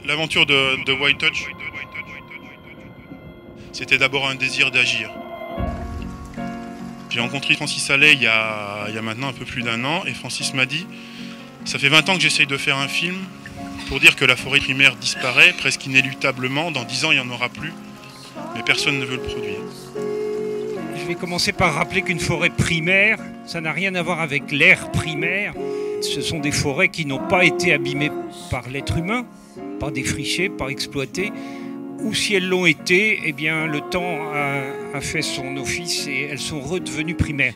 L'aventure de White Touch, c'était d'abord un désir d'agir. J'ai rencontré Francis Allais il y a maintenant un peu plus d'1 an, et Francis m'a dit « Ça fait 20 ans que j'essaye de faire un film pour dire que la forêt primaire disparaît presque inéluctablement, dans 10 ans il n'y en aura plus, mais personne ne veut le produire. » Je vais commencer par rappeler qu'une forêt primaire, ça n'a rien à voir avec l'air primaire. Ce sont des forêts qui n'ont pas été abîmées par l'être humain, pas défrichées, pas exploitées, ou si elles l'ont été, eh bien le temps a fait son office et elles sont redevenues primaires.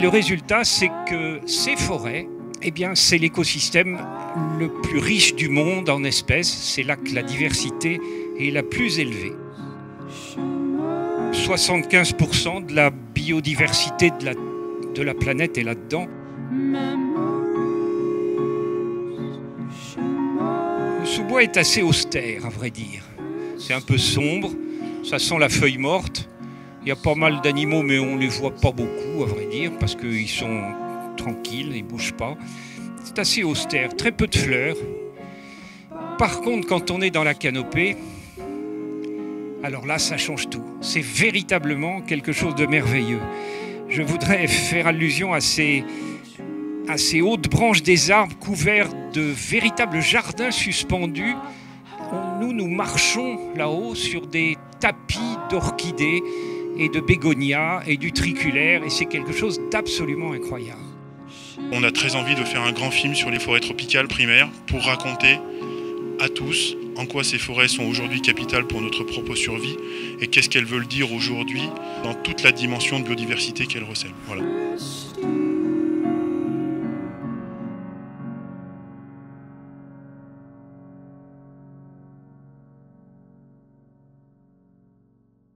Le résultat, c'est que ces forêts, eh bien, c'est l'écosystème le plus riche du monde en espèces. C'est là que la diversité est la plus élevée. 75% de la biodiversité de la planète est là-dedans. Le sous-bois est assez austère, à vrai dire. C'est un peu sombre, ça sent la feuille morte. Il y a pas mal d'animaux, mais on ne les voit pas beaucoup, à vrai dire, parce qu'ils sont tranquilles, ils ne bougent pas. C'est assez austère, très peu de fleurs. Par contre, quand on est dans la canopée, alors là, ça change tout. C'est véritablement quelque chose de merveilleux. Je voudrais faire allusion à ces hautes branches des arbres couverts de véritables jardins suspendus. Nous marchons là-haut sur des tapis d'orchidées et de bégonias et du triculaire, et c'est quelque chose d'absolument incroyable. On a très envie de faire un grand film sur les forêts tropicales primaires pour raconter à tous en quoi ces forêts sont aujourd'hui capitales pour notre propre survie et qu'est-ce qu'elles veulent dire aujourd'hui dans toute la dimension de biodiversité qu'elles recèlent. Voilà.